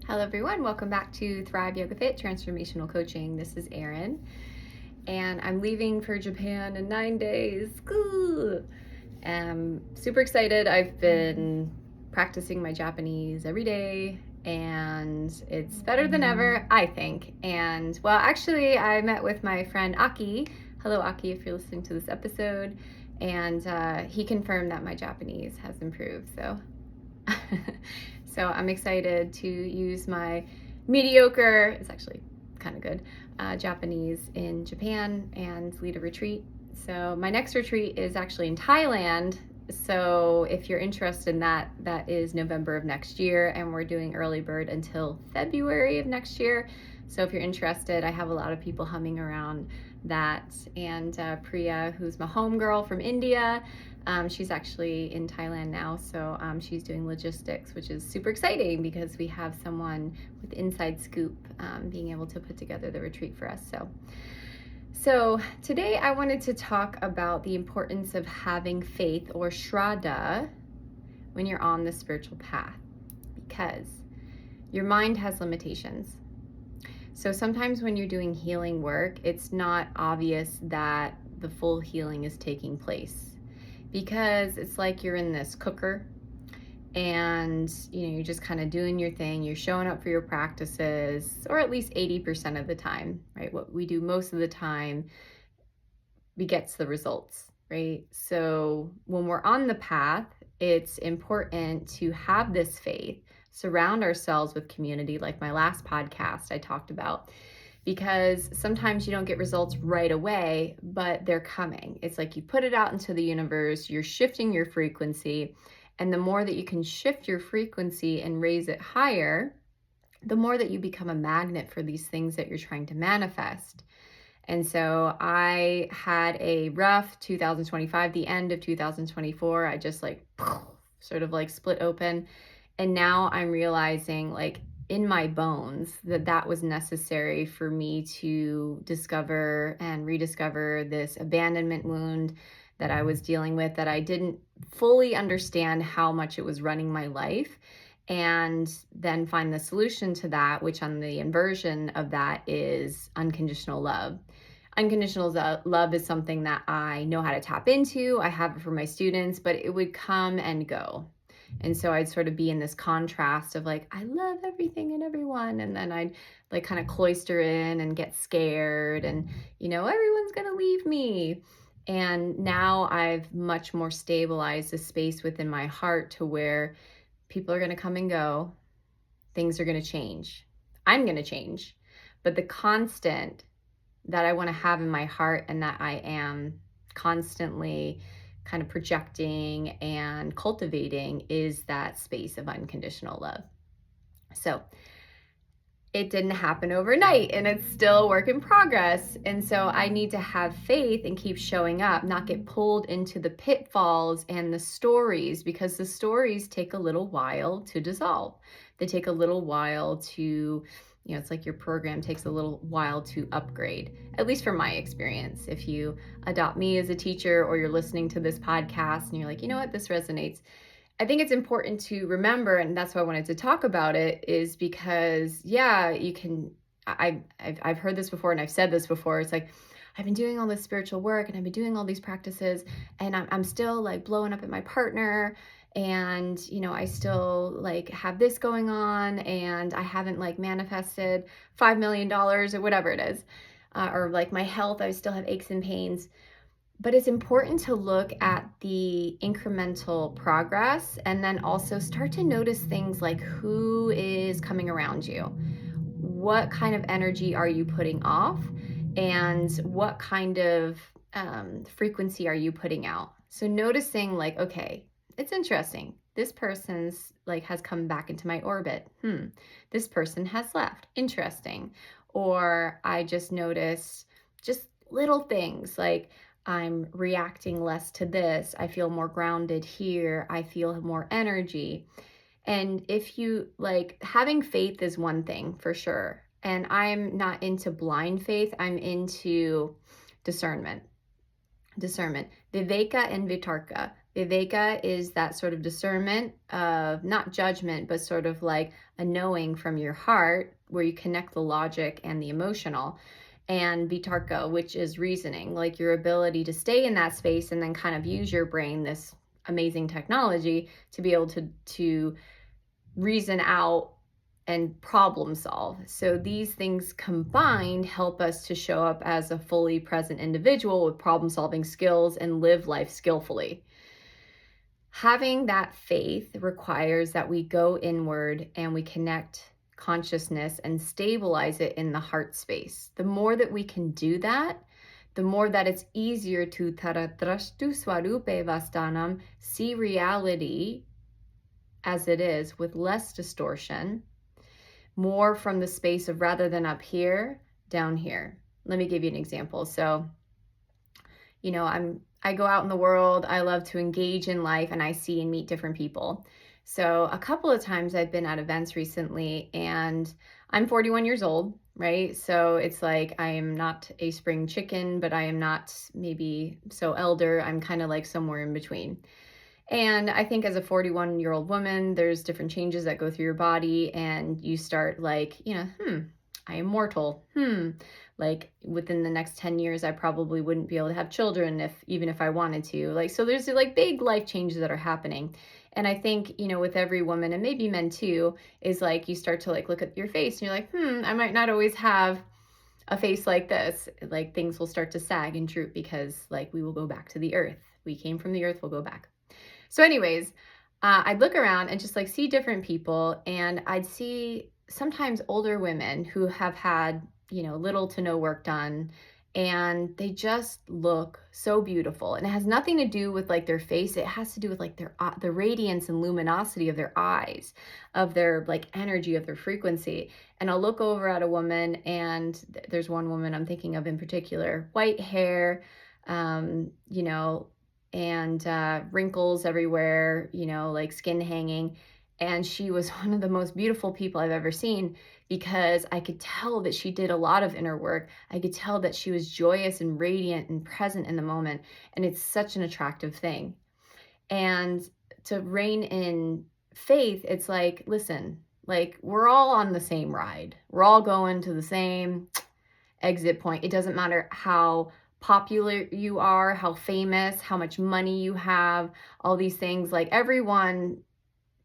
Hello everyone, welcome back to Thrive Yoga Fit Transformational Coaching. This is Erin, and I'm leaving for Japan in 9 days. Cool. Super excited. I've been practicing my Japanese every day, and it's better than ever, I think. And well, actually, I met with my friend Aki. Hello, Aki, if you're listening to this episode. And he confirmed that my Japanese has improved. So I'm excited to use my mediocre, it's actually kind of good, Japanese in Japan and lead a retreat. So my next retreat is actually in Thailand. So if you're interested in that, that is November of next year, and we're doing early bird until February of next year. So if you're interested, I have a lot of people humming around that. And Priya, who's my homegirl from India, she's actually in Thailand now, so she's doing logistics, which is super exciting because we have someone with inside scoop being able to put together the retreat for us. So today I wanted to talk about the importance of having faith, or shraddha, when you're on the spiritual path, because your mind has limitations. So sometimes when you're doing healing work, it's not obvious that the full healing is taking place, because it's like you're in this cooker and you're just kind of doing your thing. You're showing up for your practices, or at least 80% of the time, right? What we do most of the time begets the results, right? So when we're on the path, it's important to have this faith, surround ourselves with community, like my last podcast I talked about, because sometimes you don't get results right away, but they're coming. It's like you put it out into the universe, you're shifting your frequency, and the more that you can shift your frequency and raise it higher, the more that you become a magnet for these things that you're trying to manifest. And so I had a rough 2025, the end of 2024, I just sort of split open. And now I'm realizing in my bones that was necessary for me to discover and rediscover this abandonment wound that I was dealing with, that I didn't fully understand how much it was running my life, and then find the solution to that, which on the inversion of that is unconditional love. Unconditional love is something that I know how to tap into. I have it for my students, but it would come and go. And so I'd sort of be in this contrast of I love everything and everyone. And then I'd kind of cloister in and get scared and, everyone's going to leave me. And now I've much more stabilized the space within my heart to where people are going to come and go. Things are going to change. I'm going to change. But the constant that I want to have in my heart, and that I am constantly kind of projecting and cultivating, is that space of unconditional love. So it didn't happen overnight, and it's still a work in progress. And so I need to have faith and keep showing up, not get pulled into the pitfalls and the stories, because the stories take a little while to dissolve. They take a little while to, it's like your program takes a little while to upgrade, at least from my experience. If you adopt me as a teacher, or you're listening to this podcast and you're like, you know what, this resonates, I think it's important to remember, and that's why I wanted to talk about it, is because, you can, I've heard this before, and I've said this before. It's like, I've been doing all this spiritual work, and I've been doing all these practices, and I'm still blowing up at my partner, and I still have this going on, and I haven't manifested $5 million or whatever it is, or my health, I still have aches and pains. But it's important to look at the incremental progress, and then also start to notice things like who is coming around you, what kind of energy are you putting off, and what kind of frequency are you putting out. So noticing okay, it's interesting. This person's has come back into my orbit. This person has left. Interesting. Or I just notice just little things I'm reacting less to this. I feel more grounded here. I feel more energy. And if you having faith is one thing for sure. And I'm not into blind faith. I'm into discernment. Viveka and vitarka. Viveka is that sort of discernment of not judgment, but sort of like a knowing from your heart where you connect the logic and the emotional. And vitarka, which is reasoning, like your ability to stay in that space and then kind of use your brain, this amazing technology, to be able to reason out and problem solve. So these things combined help us to show up as a fully present individual with problem solving skills and live life skillfully. Having that faith requires that we go inward and we connect consciousness and stabilize it in the heart space. The more that we can do that, the more that it's easier to taradrashtu swarupe vastanam, see reality as it is with less distortion, more from the space of rather than up here, down here. Let me give you an example. So, I go out in the world, I love to engage in life, and I see and meet different people. So a couple of times I've been at events recently, and I'm 41 years old, right? So it's like I am not a spring chicken, but I am not maybe so elder. I'm kind of like somewhere in between. And I think as a 41-year-old woman, there's different changes that go through your body, and you start like, I am mortal. Like within the next 10 years, I probably wouldn't be able to have children even if I wanted to. Like, so there's like big life changes that are happening. And I think, with every woman, and maybe men too, is like you start to like look at your face and you're like, I might not always have a face like this. Like things will start to sag and droop because like we will go back to the earth. We came from the earth, we'll go back. So anyways, I'd look around and just like see different people, and I'd see sometimes older women who have had, little to no work done, and they just look so beautiful. And it has nothing to do with like their face. It has to do with like the radiance and luminosity of their eyes, of their like energy, of their frequency. And I'll look over at a woman, and there's one woman I'm thinking of in particular, white hair, and wrinkles everywhere, like skin hanging. And she was one of the most beautiful people I've ever seen, because I could tell that she did a lot of inner work. I could tell that she was joyous and radiant and present in the moment. And it's such an attractive thing. And to rein in faith, it's like, listen, like we're all on the same ride. We're all going to the same exit point. It doesn't matter how popular you are, how famous, how much money you have, all these things. Like everyone,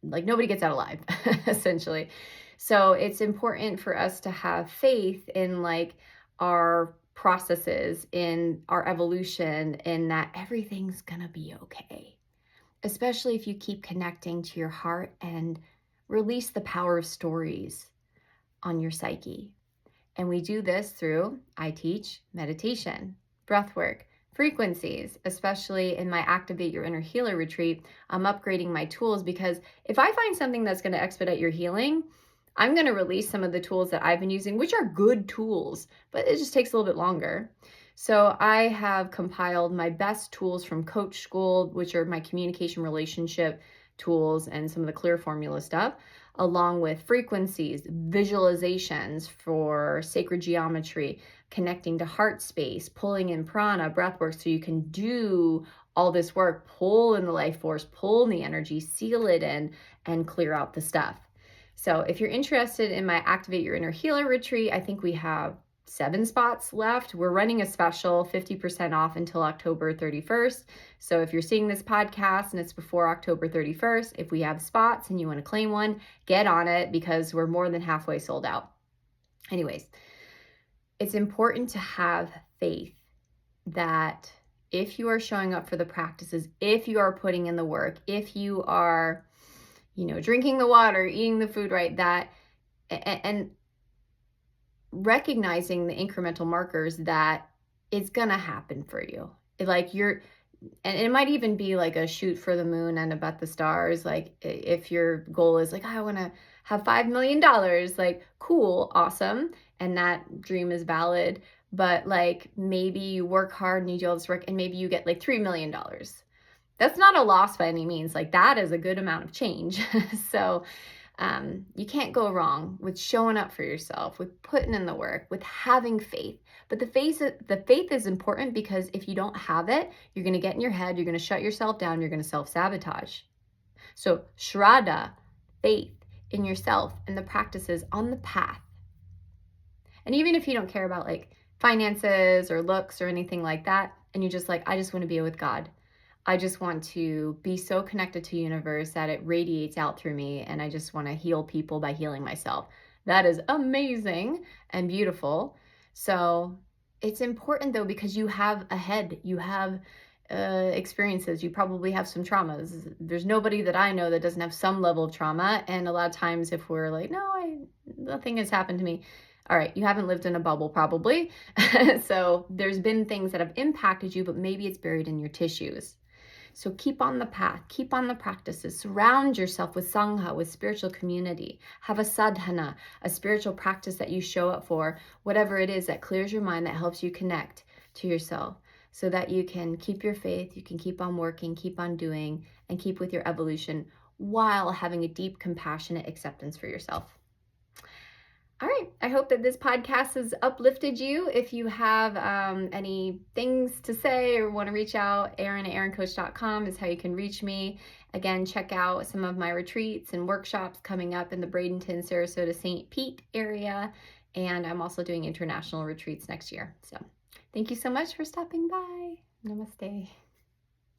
like nobody gets out alive, essentially. So it's important for us to have faith in like our processes, in our evolution, in that everything's gonna be okay. Especially if you keep connecting to your heart and release the power of stories on your psyche. And we do this through, I teach meditation, breath work, frequencies, especially in my Activate Your Inner Healer retreat. I'm upgrading my tools, because if I find something that's going to expedite your healing, I'm going to release some of the tools that I've been using, which are good tools, but it just takes a little bit longer. So I have compiled my best tools from Coach School, which are my communication relationship tools and some of the clear formula stuff, along with frequencies, visualizations for sacred geometry, connecting to heart space, pulling in prana, breath work, so you can do all this work, pull in the life force, pull in the energy, seal it in, and clear out the stuff. So if you're interested in my Activate Your Inner Healer retreat, I think we have 7 spots left. We're running a special 50% off until October 31st. So if you're seeing this podcast and it's before October 31st, if we have spots and you want to claim one, get on it, because we're more than halfway sold out. Anyways, it's important to have faith that if you are showing up for the practices, if you are putting in the work, if you are, drinking the water, eating the food right, and recognizing the incremental markers, that it's gonna happen for you. And it might even be like a shoot for the moon and about the stars. Like if your goal is like, I want to have $5 million, like cool, awesome. And that dream is valid. But like maybe you work hard and you do all this work and maybe you get like $3 million. That's not a loss by any means. Like that is a good amount of change. So You can't go wrong with showing up for yourself, with putting in the work, with having faith. But the faith is important, because if you don't have it, you're going to get in your head, you're going to shut yourself down, you're going to self-sabotage. So shraddha, faith in yourself and the practices on the path. And even if you don't care about like finances or looks or anything like that, and you're just like, I just want to be with God. I just want to be so connected to the universe that it radiates out through me, and I just want to heal people by healing myself. That is amazing and beautiful. So it's important though, because you have a head, you have experiences, you probably have some traumas. There's nobody that I know that doesn't have some level of trauma. And a lot of times if we're like, no, nothing has happened to me. All right, you haven't lived in a bubble probably. So there's been things that have impacted you, but maybe it's buried in your tissues. So keep on the path, keep on the practices, surround yourself with sangha, with spiritual community. Have a sadhana, a spiritual practice that you show up for, whatever it is that clears your mind, that helps you connect to yourself, so that you can keep your faith, you can keep on working, keep on doing, and keep with your evolution while having a deep, compassionate acceptance for yourself. All right, I hope that this podcast has uplifted you. If you have any things to say or want to reach out, Erin@erincoach.com is how you can reach me. Again, check out some of my retreats and workshops coming up in the Bradenton, Sarasota, St. Pete area. And I'm also doing international retreats next year. So thank you so much for stopping by. Namaste.